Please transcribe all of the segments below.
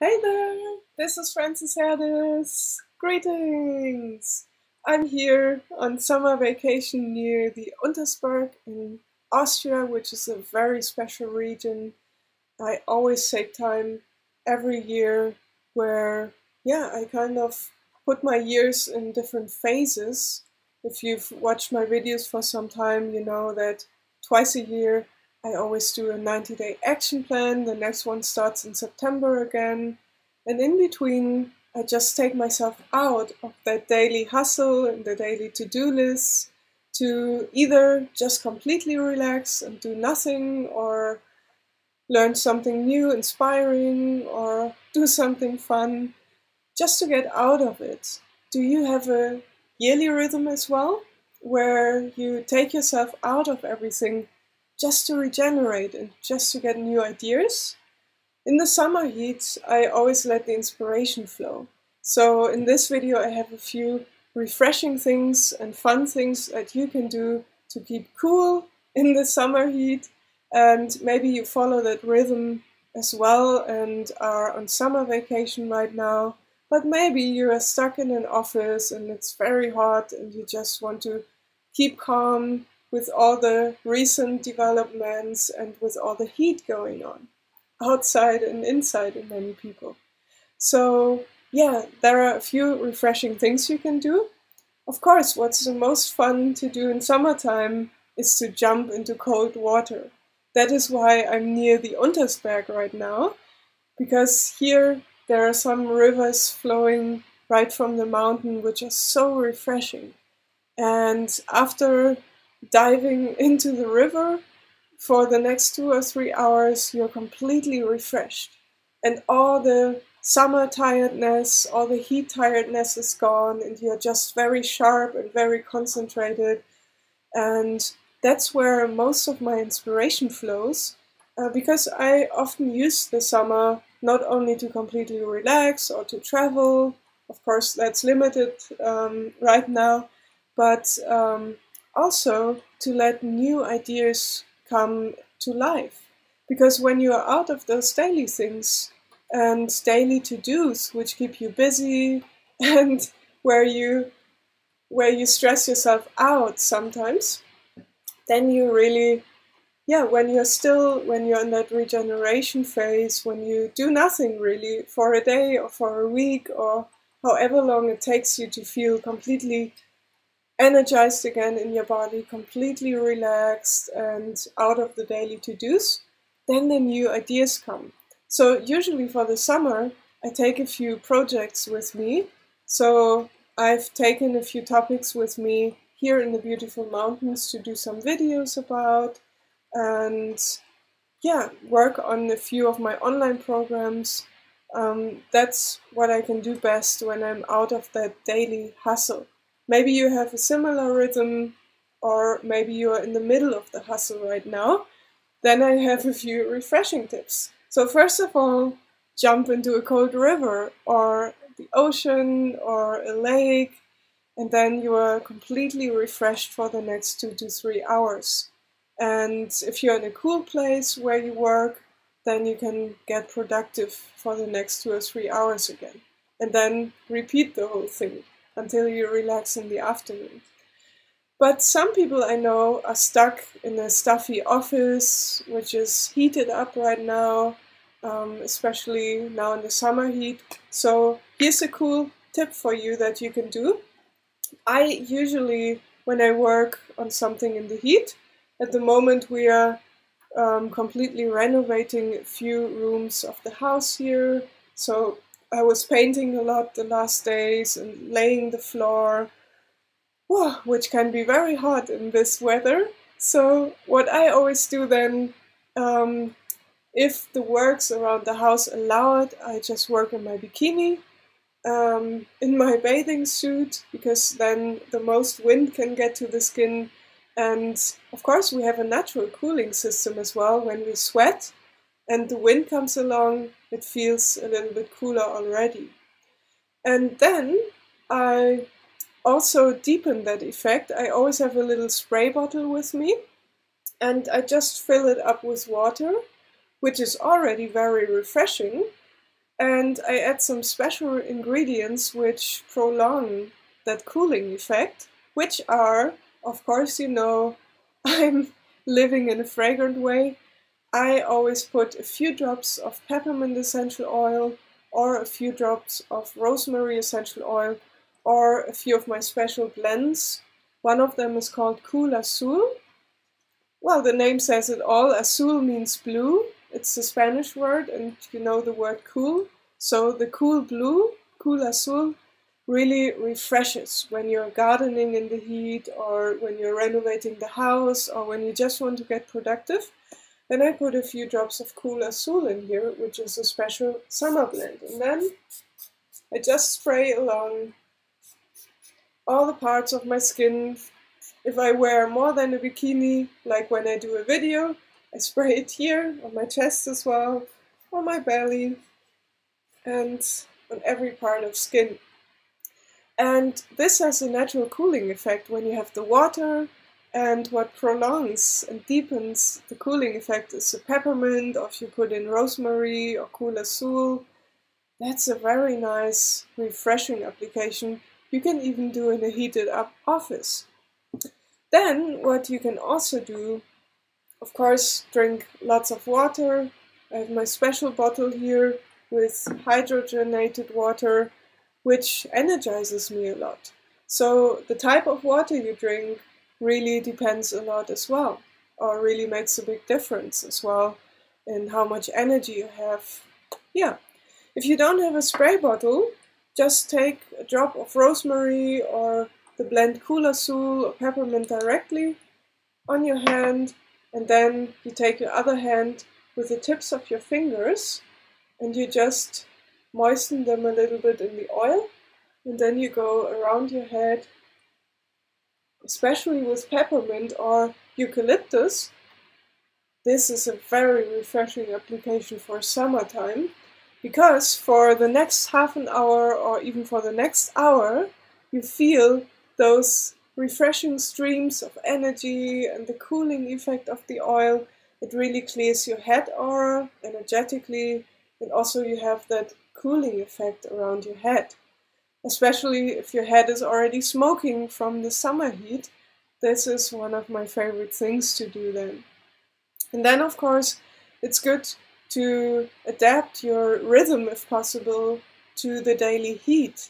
Hey there, this is Frances Herdis. Greetings! I'm here on summer vacation near the Untersberg in Austria, which is a very special region. I always take time every year where, I kind of put my years in different phases. If you've watched my videos for some time, you know that twice a year I always do a 90-day action plan. The next one starts in September again. And in between, I just take myself out of that daily hustle and the daily to-do list to either just completely relax and do nothing, or learn something new, inspiring, or do something fun, just to get out of it. Do you have a yearly rhythm as well, where you take yourself out of everything just to regenerate and just to get new ideas? In the summer heat, I always let the inspiration flow. So in this video, I have a few refreshing things and fun things that you can do to keep cool in the summer heat. And maybe you follow that rhythm as well and are on summer vacation right now. But maybe you are stuck in an office and it's very hot and you just want to keep calm with all the recent developments and with all the heat going on outside and inside in many people. So there are a few refreshing things you can do. Of course, what's the most fun to do in summertime is to jump into cold water. That is why I'm near the Untersberg right now, because here there are some rivers flowing right from the mountain, which are so refreshing. And after diving into the river, for the next 2 or 3 hours, you're completely refreshed. And all the summer tiredness, all the heat tiredness is gone, and you're just very sharp and very concentrated. And that's where most of my inspiration flows, because I often use the summer not only to completely relax or to travel. Of course, that's limited right now, but also to let new ideas come to life. Because when you are out of those daily things and daily to-dos which keep you busy and where you stress yourself out sometimes, then you really, when you're in that regeneration phase, when you do nothing really for a day or for a week or however long it takes you to feel completely energized again in your body, completely relaxed and out of the daily to-dos, then the new ideas come. So usually for the summer, I take a few projects with me. So I've taken a few topics with me here in the beautiful mountains to do some videos about, and work on a few of my online programs. That's what I can do best when I'm out of that daily hustle. Maybe you have a similar rhythm, or maybe you are in the middle of the hustle right now. Then I have a few refreshing tips. So first of all, jump into a cold river or the ocean or a lake, and then you are completely refreshed for the next 2 to 3 hours. And if you're in a cool place where you work, then you can get productive for the next 2 or 3 hours again. And then repeat the whole thing until you relax in the afternoon. But some people I know are stuck in a stuffy office, which is heated up right now, especially now in the summer heat. So here's a cool tip for you that you can do. I usually, when I work on something in the heat, at the moment we are completely renovating a few rooms of the house here. So I was painting a lot the last days and laying the floor, which can be very hot in this weather. So what I always do then, if the works around the house allow it, I just work in my bikini, in my bathing suit, because then the most wind can get to the skin. And of course we have a natural cooling system as well. When we sweat and the wind comes along, it feels a little bit cooler already. And then I also deepen that effect. I always have a little spray bottle with me, and I just fill it up with water, which is already very refreshing. and I add some special ingredients which prolong that cooling effect, which are, of course, you know, I'm living in a fragrant way. I always put a few drops of peppermint essential oil or a few drops of rosemary essential oil or a few of my special blends. One of them is called Cool Azul. Well, the name says it all. Azul means blue. It's a Spanish word, and you know the word cool. So the cool blue, Cool Azul, really refreshes when you're gardening in the heat or when you're renovating the house or when you just want to get productive. Then I put a few drops of Cool Azul in here, which is a special summer blend. And then I just spray along all the parts of my skin. If I wear more than a bikini, like when I do a video, I spray it here, on my chest as well, on my belly, and on every part of skin. And this has a natural cooling effect when you have the water, and what prolongs and deepens the cooling effect is the peppermint, or if you put in rosemary or Cool Azul. That's a very nice, refreshing application. You can even do in a heated up office. Then, what you can also do, of course, drink lots of water. I have my special bottle here with hydrogenated water, which energizes me a lot. So the type of water you drink really depends a lot as well, or really makes a big difference as well in how much energy you have. Yeah, if you don't have a spray bottle, just take a drop of rosemary or the blend Cool Azul or peppermint directly on your hand, and then you take your other hand with the tips of your fingers and you just moisten them a little bit in the oil, and then you go around your head, especially with peppermint or eucalyptus. This is a very refreshing application for summertime, because for the next half an hour or even for the next hour, you feel those refreshing streams of energy and the cooling effect of the oil. It really clears your head aura energetically, and also you have that cooling effect around your head. Especially if your head is already smoking from the summer heat, this is one of my favorite things to do then. And then, of course, it's good to adapt your rhythm, if possible, to the daily heat.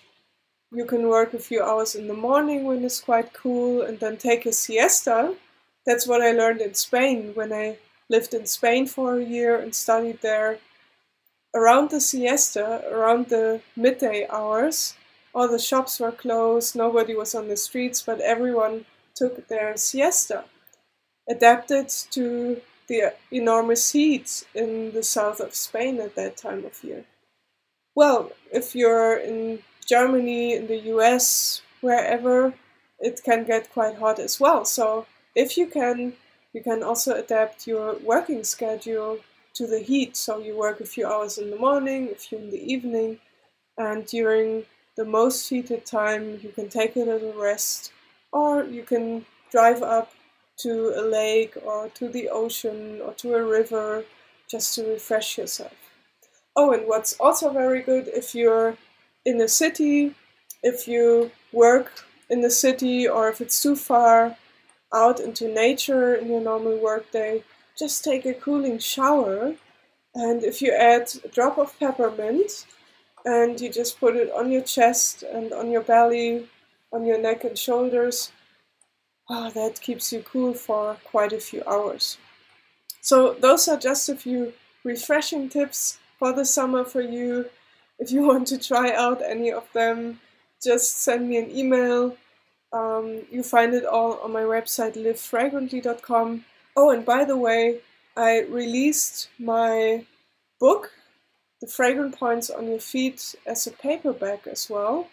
You can work a few hours in the morning when it's quite cool and then take a siesta. That's what I learned in Spain when I lived in Spain for a year and studied there. Around the siesta, around the midday hours, all the shops were closed, nobody was on the streets, but everyone took their siesta, adapted to the enormous heat in the south of Spain at that time of year. Well, if you're in Germany, in the US, wherever, it can get quite hot as well. So if you can also adapt your working schedule to the heat. So you work a few hours in the morning, a few in the evening, and during the most heated time you can take a little rest, or you can drive up to a lake or to the ocean or to a river just to refresh yourself. Oh, and what's also very good, if you're in a city, if you work in the city, or if it's too far out into nature in your normal workday, just take a cooling shower, and if you add a drop of peppermint and you just put it on your chest and on your belly, on your neck and shoulders, that keeps you cool for quite a few hours. So those are just a few refreshing tips for the summer for you. If you want to try out any of them, just send me an email. You find it all on my website livefragrantly.com. Oh, and by the way, I released my book, The Fragrant Points on Your Feet, as a paperback as well.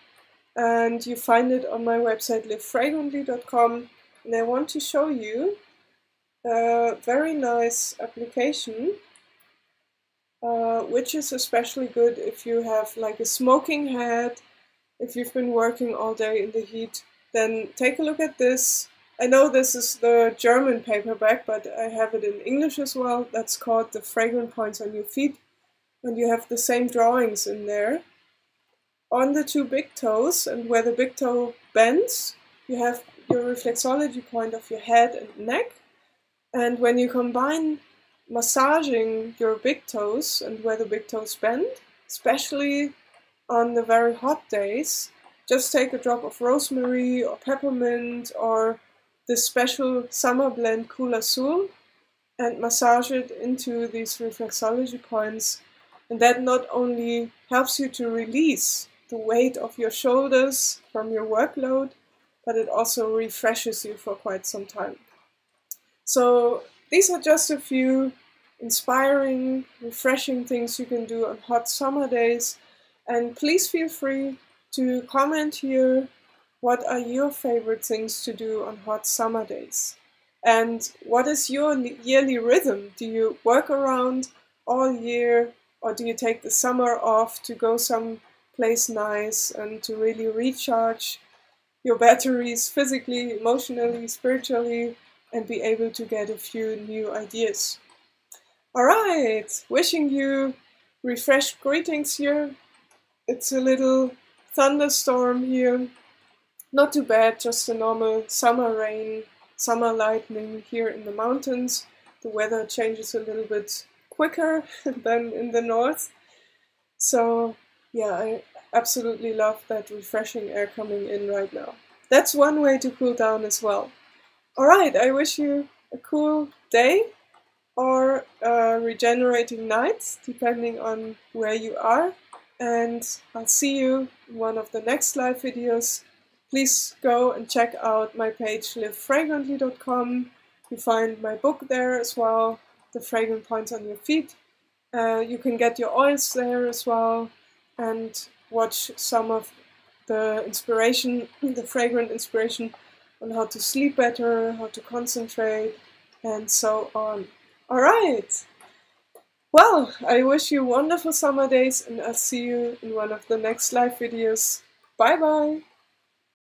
And you find it on my website livefragrantly.com. And I want to show you a very nice application, which is especially good if you have like a smoking head, if you've been working all day in the heat. Then take a look at this. I know this is the German paperback, but I have it in English as well. That's called The Fragrant Points on Your Feet. and you have the same drawings in there. On the two big toes, and where the big toe bends, you have your reflexology point of your head and neck. And when you combine massaging your big toes and where the big toes bend, especially on the very hot days, just take a drop of rosemary or peppermint or this special summer blend Cool Azul and massage it into these reflexology points. And that not only helps you to release the weight of your shoulders from your workload, but it also refreshes you for quite some time. So these are just a few inspiring, refreshing things you can do on hot summer days. And please feel free to comment here what are your favorite things to do on hot summer days. And what is your yearly rhythm? Do you work around all year, or do you take the summer off to go someplace nice and to really recharge your batteries physically, emotionally, spiritually, and be able to get a few new ideas? Alright, wishing you refreshed greetings here. It's a little thunderstorm here. Not too bad, just a normal summer rain, summer lightning here in the mountains. The weather changes a little bit quicker than in the north. So yeah, I absolutely love that refreshing air coming in right now. That's one way to cool down as well. Alright, I wish you a cool day or a regenerating night, depending on where you are. And I'll see you in one of the next live videos. Please go and check out my page livefragrantly.com. You find my book there as well, The Fragrant Points on Your Feet. You can get your oils there as well and watch some of the inspiration, the fragrant inspiration on how to sleep better, how to concentrate, and so on. Alright! Well, I wish you wonderful summer days and I'll see you in one of the next live videos. Bye bye!